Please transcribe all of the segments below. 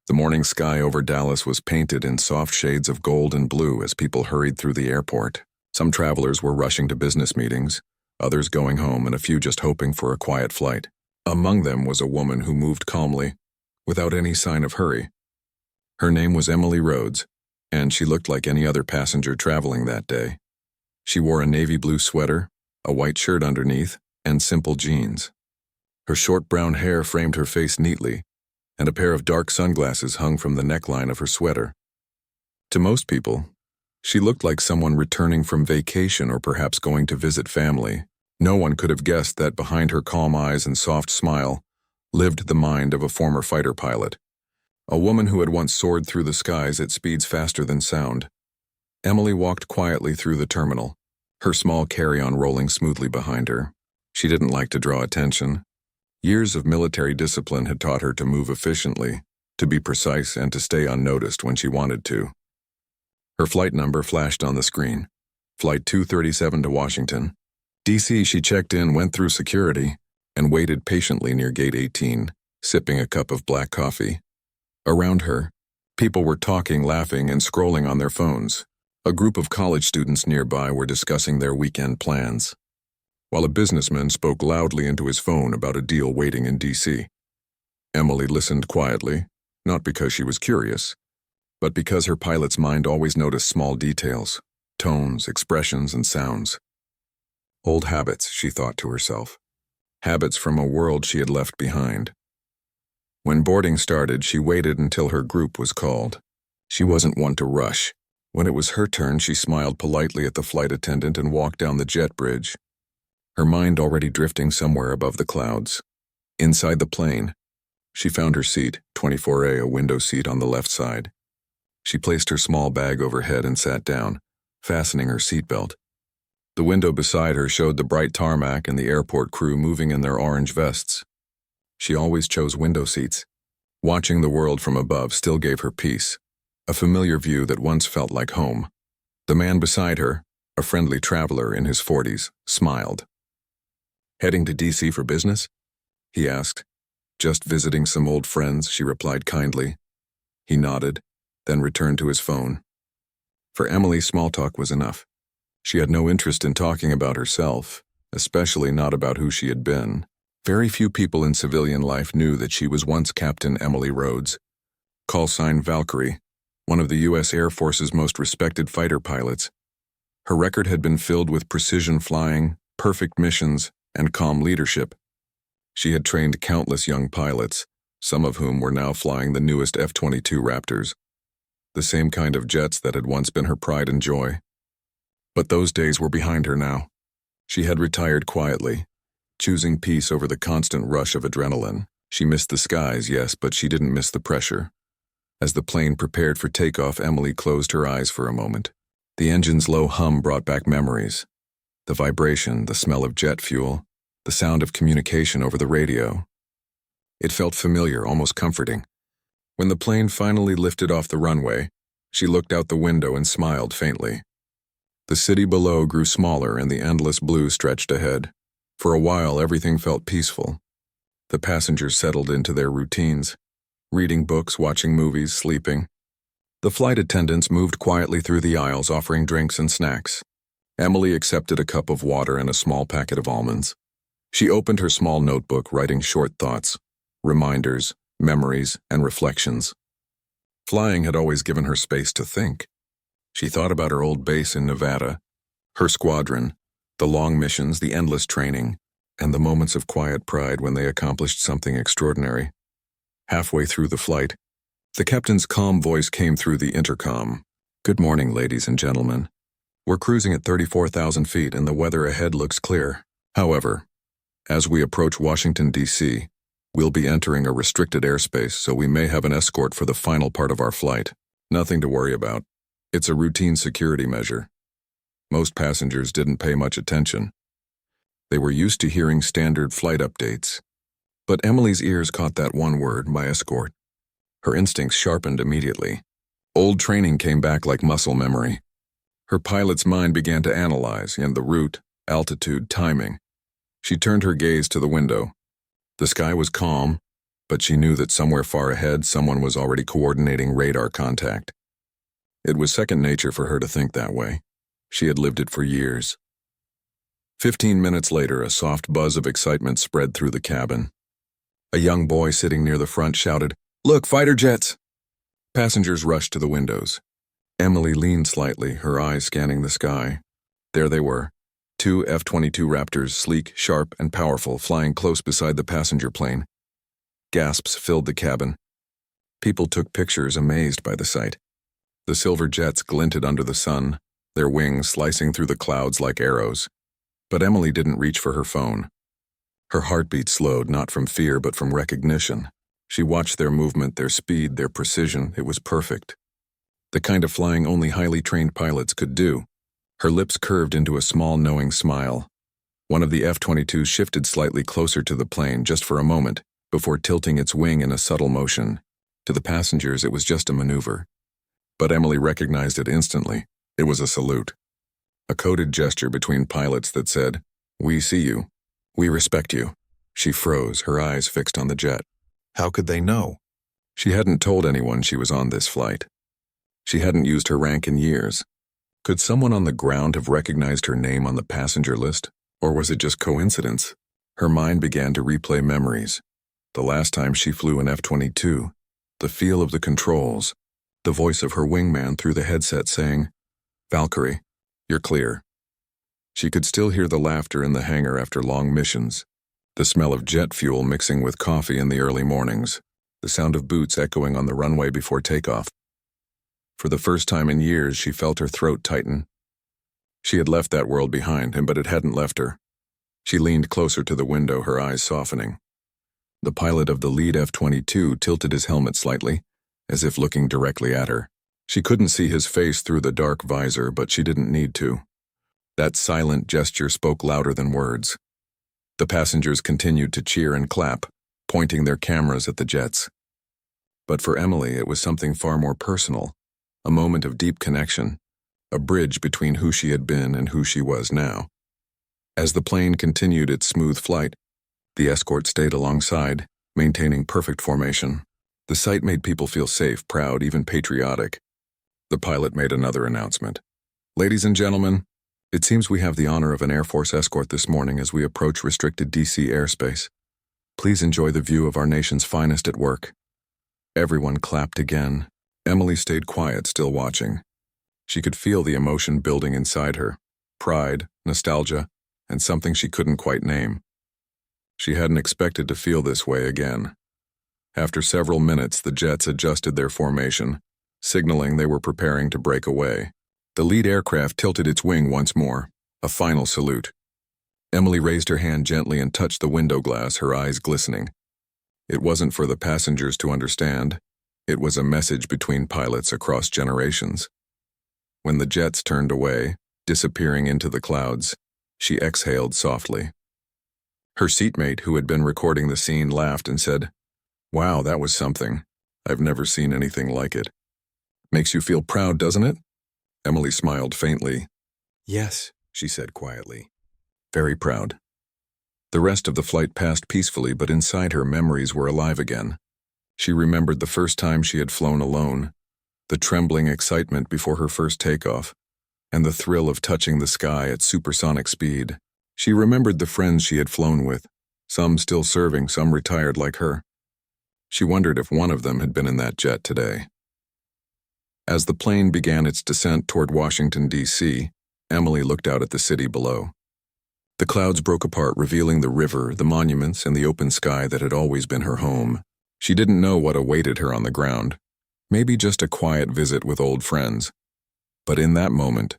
The morning sky over Dallas was painted in soft shades of gold and blue as people hurried through the airport. Some travelers were rushing to business meetings, others going home, and a few just hoping for a quiet flight. Among them was a woman who moved calmly, without any sign of hurry. Her name was Emily Rhodes, and she looked like any other passenger traveling that day. She wore a navy blue sweater, a white shirt underneath, and simple jeans. Her short brown hair framed her face neatly, and a pair of dark sunglasses hung from the neckline of her sweater. To most people, she looked like someone returning from vacation or perhaps going to visit family. No one could have guessed that behind her calm eyes and soft smile lived the mind of a former fighter pilot, a woman who had once soared through the skies at speeds faster than sound. Emily walked quietly through the terminal, her small carry-on rolling smoothly behind her. She didn't like to draw attention. Years of military discipline had taught her to move efficiently, to be precise, and to stay unnoticed when she wanted to. Her flight number flashed on the screen. Flight 237 to Washington, D.C. She checked in, went through security, and waited patiently near Gate 18, sipping a cup of black coffee. Around her, people were talking, laughing, and scrolling on their phones. A group of college students nearby were discussing their weekend plans, while a businessman spoke loudly into his phone about a deal waiting in D.C. Emily listened quietly, not because she was curious, but because her pilot's mind always noticed small details, tones, expressions, and sounds. Old habits, she thought to herself. Habits from a world she had left behind. When boarding started, she waited until her group was called. She wasn't one to rush. When it was her turn, she smiled politely at the flight attendant and walked down the jet bridge, her mind already drifting somewhere above the clouds. Inside the plane, she found her seat, 24A, a window seat on the left side. She placed her small bag overhead and sat down, fastening her seatbelt. The window beside her showed the bright tarmac and the airport crew moving in their orange vests. She always chose window seats. Watching the world from above still gave her peace, a familiar view that once felt like home. The man beside her, a friendly traveler in his 40s, smiled. "Heading to D.C. for business?" he asked. "Just visiting some old friends," she replied kindly. He nodded, then returned to his phone. For Emily, small talk was enough. She had no interest in talking about herself, especially not about who she had been. Very few people in civilian life knew that she was once Captain Emily Rhodes, call sign Valkyrie, one of the U.S. Air Force's most respected fighter pilots. Her record had been filled with precision flying, perfect missions, and calm leadership. She had trained countless young pilots, some of whom were now flying the newest F-22 Raptors, the same kind of jets that had once been her pride and joy. But those days were behind her now. She had retired quietly, choosing peace over the constant rush of adrenaline. She missed the skies, yes, but she didn't miss the pressure. As the plane prepared for takeoff, Emily closed her eyes for a moment. The engine's low hum brought back memories. The vibration, the smell of jet fuel, the sound of communication over the radio. It felt familiar, almost comforting. When the plane finally lifted off the runway, she looked out the window and smiled faintly. The city below grew smaller and the endless blue stretched ahead. For a while, everything felt peaceful. The passengers settled into their routines, reading books, watching movies, sleeping. The flight attendants moved quietly through the aisles, offering drinks and snacks. Emily accepted a cup of water and a small packet of almonds. She opened her small notebook, writing short thoughts, reminders, memories, and reflections. Flying had always given her space to think. She thought about her old base in Nevada, her squadron, the long missions, the endless training, and the moments of quiet pride when they accomplished something extraordinary. Halfway through the flight, the captain's calm voice came through the intercom. "Good morning, ladies and gentlemen. We're cruising at 34,000 feet and the weather ahead looks clear. However, as we approach Washington, D.C., we'll be entering a restricted airspace, so we may have an escort for the final part of our flight. Nothing to worry about. It's a routine security measure." Most passengers didn't pay much attention. They were used to hearing standard flight updates. But Emily's ears caught that one word, my escort. Her instincts sharpened immediately. Old training came back like muscle memory. Her pilot's mind began to analyze, and the route, altitude, timing. She turned her gaze to the window. The sky was calm, but she knew that somewhere far ahead someone was already coordinating radar contact. It was second nature for her to think that way. She had lived it for years. 15 minutes later, a soft buzz of excitement spread through the cabin. A young boy sitting near the front shouted, "Look, fighter jets!" Passengers rushed to the windows. Emily leaned slightly, her eyes scanning the sky. There they were, two F-22 Raptors, sleek, sharp, and powerful, flying close beside the passenger plane. Gasps filled the cabin. People took pictures, amazed by the sight. The silver jets glinted under the sun, their wings slicing through the clouds like arrows. But Emily didn't reach for her phone. Her heartbeat slowed, not from fear but from recognition. She watched their movement, their speed, their precision. It was perfect. The kind of flying only highly trained pilots could do. Her lips curved into a small, knowing smile. One of the F-22s shifted slightly closer to the plane just for a moment, before tilting its wing in a subtle motion. To the passengers, it was just a maneuver. But Emily recognized it instantly. It was a salute. A coded gesture between pilots that said, "We see you. We respect you." She froze, her eyes fixed on the jet. How could they know? She hadn't told anyone she was on this flight. She hadn't used her rank in years. Could someone on the ground have recognized her name on the passenger list? Or was it just coincidence? Her mind began to replay memories. The last time she flew an F-22, the feel of the controls, the voice of her wingman through the headset saying, "Valkyrie, you're clear." She could still hear the laughter in the hangar after long missions, the smell of jet fuel mixing with coffee in the early mornings, the sound of boots echoing on the runway before takeoff. For the first time in years, she felt her throat tighten. She had left that world behind, but it hadn't left her. She leaned closer to the window, her eyes softening. The pilot of the lead F-22 tilted his helmet slightly, as if looking directly at her. She couldn't see his face through the dark visor, but she didn't need to. That silent gesture spoke louder than words. The passengers continued to cheer and clap, pointing their cameras at the jets. But for Emily, it was something far more personal, a moment of deep connection, a bridge between who she had been and who she was now. As the plane continued its smooth flight, the escort stayed alongside, maintaining perfect formation. The sight made people feel safe, proud, even patriotic. The pilot made another announcement. "Ladies and gentlemen, it seems we have the honor of an Air Force escort this morning as we approach restricted DC airspace. Please enjoy the view of our nation's finest at work." Everyone clapped again. Emily stayed quiet, still watching. She could feel the emotion building inside her, pride, nostalgia, and something she couldn't quite name. She hadn't expected to feel this way again. After several minutes, the jets adjusted their formation, signaling they were preparing to break away. The lead aircraft tilted its wing once more, a final salute. Emily raised her hand gently and touched the window glass, her eyes glistening. It wasn't for the passengers to understand. It was a message between pilots across generations. When the jets turned away, disappearing into the clouds, she exhaled softly. Her seatmate, who had been recording the scene, laughed and said, "Wow, that was something. I've never seen anything like it." "Makes you feel proud, doesn't it?" Emily smiled faintly. "Yes," she said quietly. "Very proud." The rest of the flight passed peacefully, but inside her, memories were alive again. She remembered the first time she had flown alone, the trembling excitement before her first takeoff, and the thrill of touching the sky at supersonic speed. She remembered the friends she had flown with, some still serving, some retired like her. She wondered if one of them had been in that jet today. As the plane began its descent toward Washington, D.C., Emily looked out at the city below. The clouds broke apart, revealing the river, the monuments, and the open sky that had always been her home. She didn't know what awaited her on the ground. Maybe just a quiet visit with old friends. But in that moment,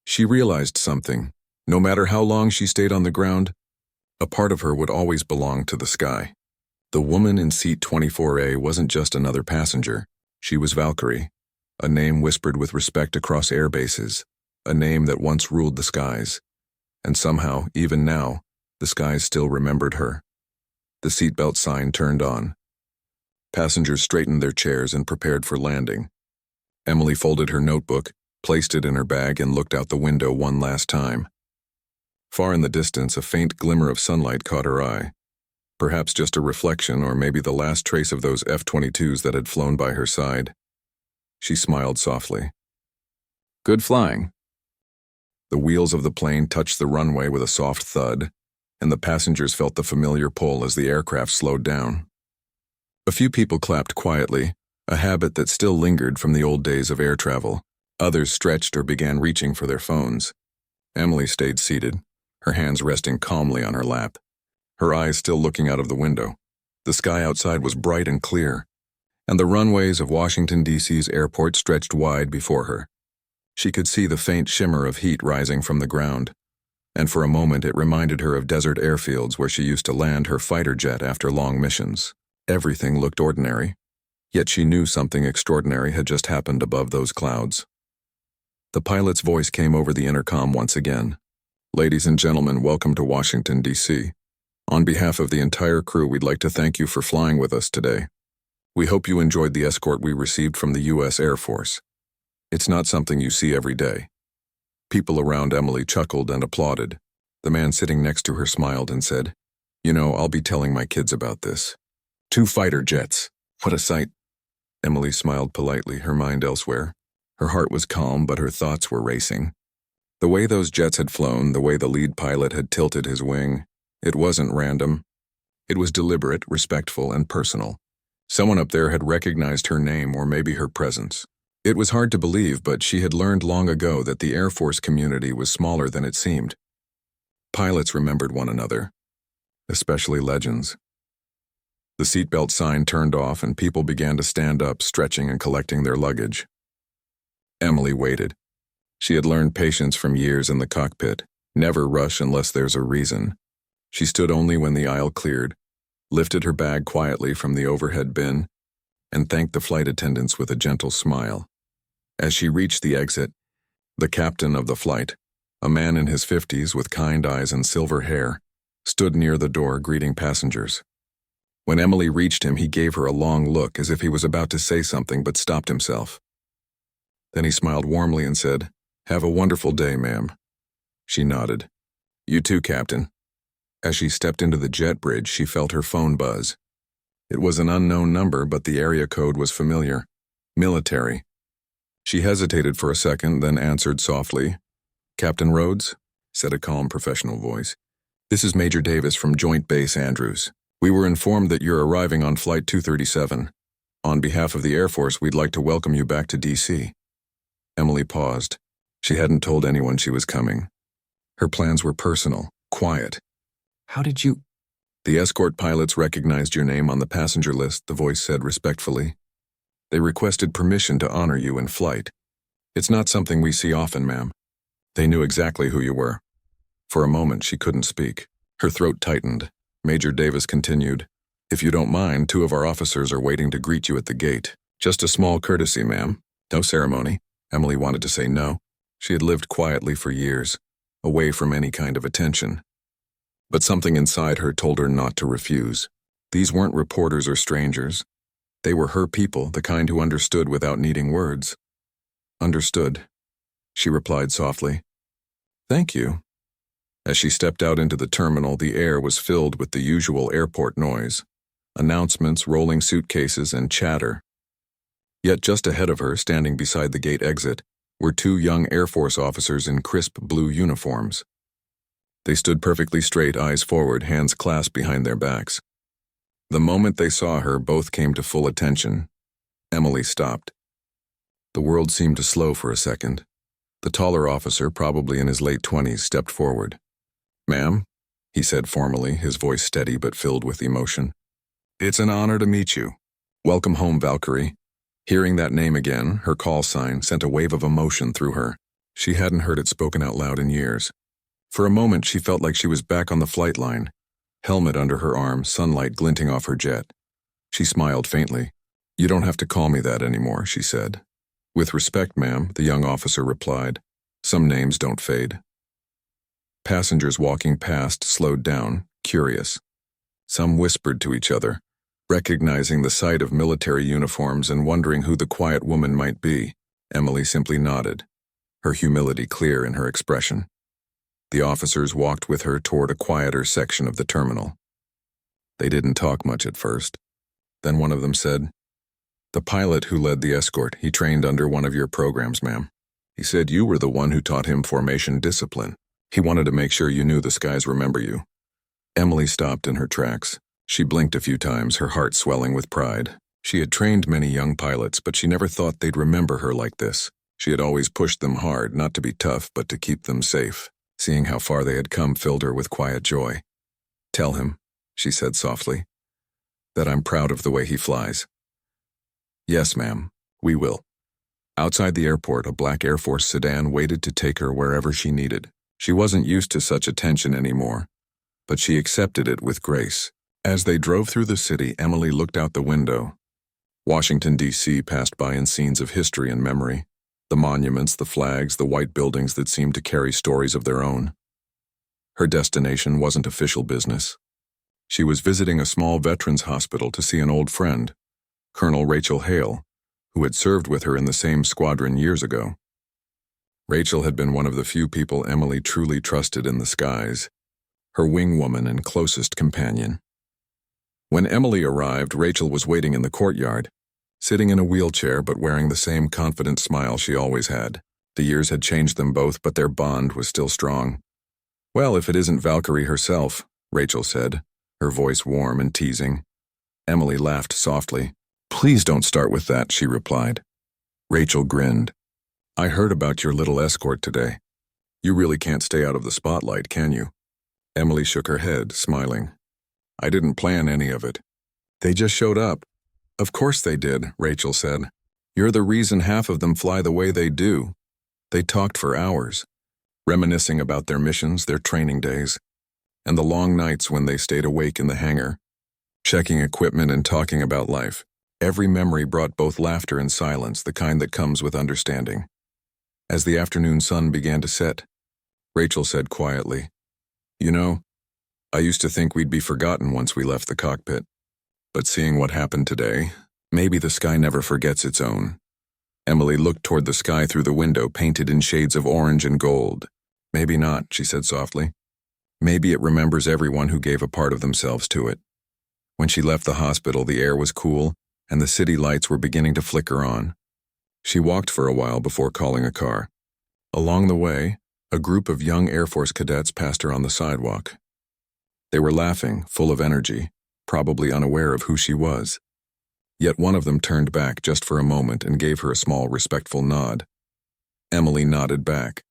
she realized something. No matter how long she stayed on the ground, a part of her would always belong to the sky. The woman in seat 24A wasn't just another passenger. She was Valkyrie, a name whispered with respect across air bases, a name that once ruled the skies. And somehow, even now, the skies still remembered her. The seatbelt sign turned on. Passengers straightened their chairs and prepared for landing. Emily folded her notebook, placed it in her bag, and looked out the window one last time. Far in the distance, a faint glimmer of sunlight caught her eye. Perhaps just a reflection or maybe the last trace of those F-22s that had flown by her side. She smiled softly. Good flying. The wheels of the plane touched the runway with a soft thud, and the passengers felt the familiar pull as the aircraft slowed down. A few people clapped quietly, a habit that still lingered from the old days of air travel. Others stretched or began reaching for their phones. Emily stayed seated, her hands resting calmly on her lap, her eyes still looking out of the window. The sky outside was bright and clear, and the runways of Washington, D.C.'s airport stretched wide before her. She could see the faint shimmer of heat rising from the ground, and for a moment it reminded her of desert airfields where she used to land her fighter jet after long missions. Everything looked ordinary, yet she knew something extraordinary had just happened above those clouds. The pilot's voice came over the intercom once again. Ladies and gentlemen, welcome to Washington, D.C. On behalf of the entire crew, we'd like to thank you for flying with us today. We hope you enjoyed the escort we received from the U.S. Air Force. It's not something you see every day. People around Emily chuckled and applauded. The man sitting next to her smiled and said, "You know, I'll be telling my kids about this. 2 fighter jets. What a sight." Emily smiled politely, her mind elsewhere. Her heart was calm, but her thoughts were racing. The way those jets had flown, the way the lead pilot had tilted his wing, it wasn't random. It was deliberate, respectful, and personal. Someone up there had recognized her name or maybe her presence. It was hard to believe, but she had learned long ago that the Air Force community was smaller than it seemed. Pilots remembered one another, especially legends. The seatbelt sign turned off and people began to stand up, stretching and collecting their luggage. Emily waited. She had learned patience from years in the cockpit. Never rush unless there's a reason. She stood only when the aisle cleared, lifted her bag quietly from the overhead bin, and thanked the flight attendants with a gentle smile. As she reached the exit, the captain of the flight, a man in his 50s with kind eyes and silver hair, stood near the door greeting passengers. When Emily reached him, he gave her a long look as if he was about to say something but stopped himself. Then he smiled warmly and said, "Have a wonderful day, ma'am." She nodded. "You too, Captain." As she stepped into the jet bridge, she felt her phone buzz. It was an unknown number, but the area code was familiar. Military. She hesitated for a second, then answered softly. "Captain Rhodes?" said a calm professional voice. "This is Major Davis from Joint Base Andrews. We were informed that you're arriving on Flight 237. On behalf of the Air Force, we'd like to welcome you back to D.C. Emily paused. She hadn't told anyone she was coming. Her plans were personal, quiet. "How did you—" "The escort pilots recognized your name on the passenger list," the voice said respectfully. "They requested permission to honor you in flight. It's not something we see often, ma'am. They knew exactly who you were." For a moment, she couldn't speak. Her throat tightened. Major Davis continued, "If you don't mind, 2 of our officers are waiting to greet you at the gate. Just a small courtesy, ma'am. No ceremony." Emily wanted to say no. She had lived quietly for years, away from any kind of attention. But something inside her told her not to refuse. These weren't reporters or strangers. They were her people, the kind who understood without needing words. "Understood," she replied softly. "Thank you." As she stepped out into the terminal, the air was filled with the usual airport noise. Announcements, rolling suitcases, and chatter. Yet just ahead of her, standing beside the gate exit, were 2 young Air Force officers in crisp blue uniforms. They stood perfectly straight, eyes forward, hands clasped behind their backs. The moment they saw her, both came to full attention. Emily stopped. The world seemed to slow for a second. The taller officer, probably in his late 20s, stepped forward. "Ma'am," he said formally, his voice steady but filled with emotion. "It's an honor to meet you. Welcome home, Valkyrie." Hearing that name again, her call sign, sent a wave of emotion through her. She hadn't heard it spoken out loud in years. For a moment, she felt like she was back on the flight line, helmet under her arm, sunlight glinting off her jet. She smiled faintly. "You don't have to call me that anymore," she said. "With respect, ma'am," the young officer replied. "Some names don't fade." Passengers walking past slowed down, curious. Some whispered to each other, recognizing the sight of military uniforms and wondering who the quiet woman might be. Emily simply nodded, her humility clear in her expression. The officers walked with her toward a quieter section of the terminal. They didn't talk much at first. Then one of them said, "The pilot who led the escort, he trained under one of your programs, ma'am. He said you were the one who taught him formation discipline. He wanted to make sure you knew the skies remember you." Emily stopped in her tracks. She blinked a few times, her heart swelling with pride. She had trained many young pilots, but she never thought they'd remember her like this. She had always pushed them hard, not to be tough, but to keep them safe. Seeing how far they had come filled her with quiet joy. "Tell him," she said softly, "that I'm proud of the way he flies." "Yes, ma'am, we will." Outside the airport, a black Air Force sedan waited to take her wherever she needed. She wasn't used to such attention anymore, but she accepted it with grace. As they drove through the city, Emily looked out the window. Washington, D.C. passed by in scenes of history and memory. The monuments, the flags, the white buildings that seemed to carry stories of their own. Her destination wasn't official business. She was visiting a small veterans hospital to see an old friend, Colonel Rachel Hale, who had served with her in the same squadron years ago. Rachel had been one of the few people Emily truly trusted in the skies, her wingwoman and closest companion. When Emily arrived, Rachel was waiting in the courtyard, sitting in a wheelchair but wearing the same confident smile she always had. The years had changed them both, but their bond was still strong. "Well, if it isn't Valkyrie herself," Rachel said, her voice warm and teasing. Emily laughed softly. "Please don't start with that," she replied. Rachel grinned. "I heard about your little escort today. You really can't stay out of the spotlight, can you?" Emily shook her head, smiling. "I didn't plan any of it. They just showed up." "Of course they did," Rachel said. "You're the reason half of them fly the way they do." They talked for hours, reminiscing about their missions, their training days, and the long nights when they stayed awake in the hangar, checking equipment and talking about life. Every memory brought both laughter and silence, the kind that comes with understanding. As the afternoon sun began to set, Rachel said quietly, "You know, I used to think we'd be forgotten once we left the cockpit. But seeing what happened today, maybe the sky never forgets its own." Emily looked toward the sky through the window, painted in shades of orange and gold. "Maybe not," she said softly. "Maybe it remembers everyone who gave a part of themselves to it." When she left the hospital, the air was cool, and the city lights were beginning to flicker on. She walked for a while before calling a car. Along the way, a group of young Air Force cadets passed her on the sidewalk. They were laughing, full of energy, probably unaware of who she was. Yet one of them turned back just for a moment and gave her a small, respectful nod. Emily nodded back.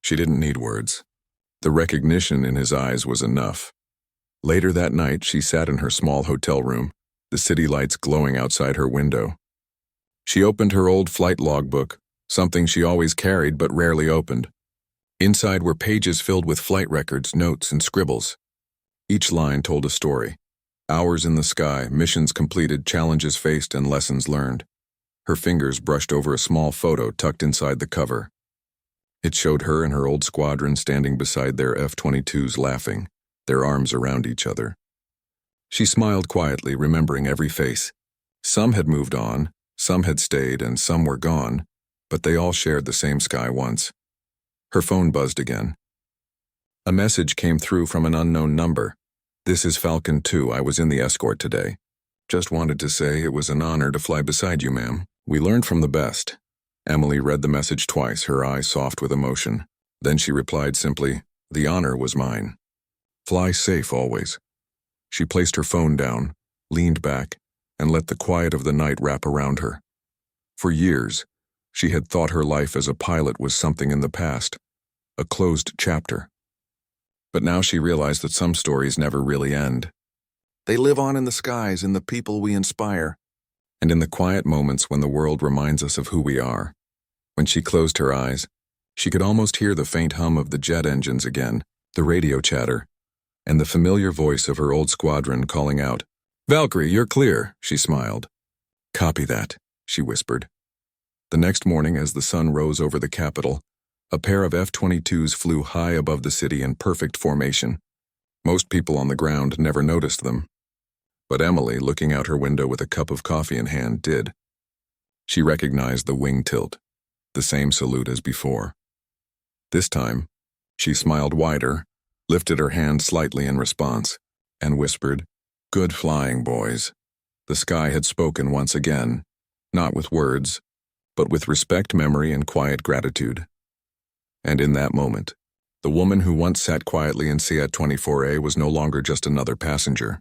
She didn't need words. The recognition in his eyes was enough. Later that night, she sat in her small hotel room, the city lights glowing outside her window. She opened her old flight logbook, something she always carried but rarely opened. Inside were pages filled with flight records, notes, and scribbles. Each line told a story. Hours in the sky, missions completed, challenges faced, and lessons learned. Her fingers brushed over a small photo tucked inside the cover. It showed her and her old squadron standing beside their F-22s laughing, their arms around each other. She smiled quietly, remembering every face. Some had moved on, some had stayed, and some were gone, but they all shared the same sky once. Her phone buzzed again. A message came through from an unknown number. "This is Falcon 2. I was in the escort today. Just wanted to say it was an honor to fly beside you, ma'am. We learned from the best." Emily read the message twice, her eyes soft with emotion. Then she replied simply, "The honor was mine. Fly safe always." She placed her phone down, leaned back, and let the quiet of the night wrap around her. For years, she had thought her life as a pilot was something in the past, a closed chapter. But now she realized that some stories never really end. They live on in the skies, in the people we inspire, and in the quiet moments when the world reminds us of who we are. When she closed her eyes, she could almost hear the faint hum of the jet engines again, the radio chatter, and the familiar voice of her old squadron calling out, "Valkyrie, you're clear," she smiled. "Copy that," she whispered. The next morning, as the sun rose over the Capitol, a pair of F-22s flew high above the city in perfect formation. Most people on the ground never noticed them. But Emily, looking out her window with a cup of coffee in hand, did. She recognized the wing tilt, the same salute as before. This time, she smiled wider, lifted her hand slightly in response, and whispered, Good flying, boys. The sky had spoken once again, not with words, but with respect, memory, and quiet gratitude. And in that moment, the woman who once sat quietly in Fiat 24A was no longer just another passenger.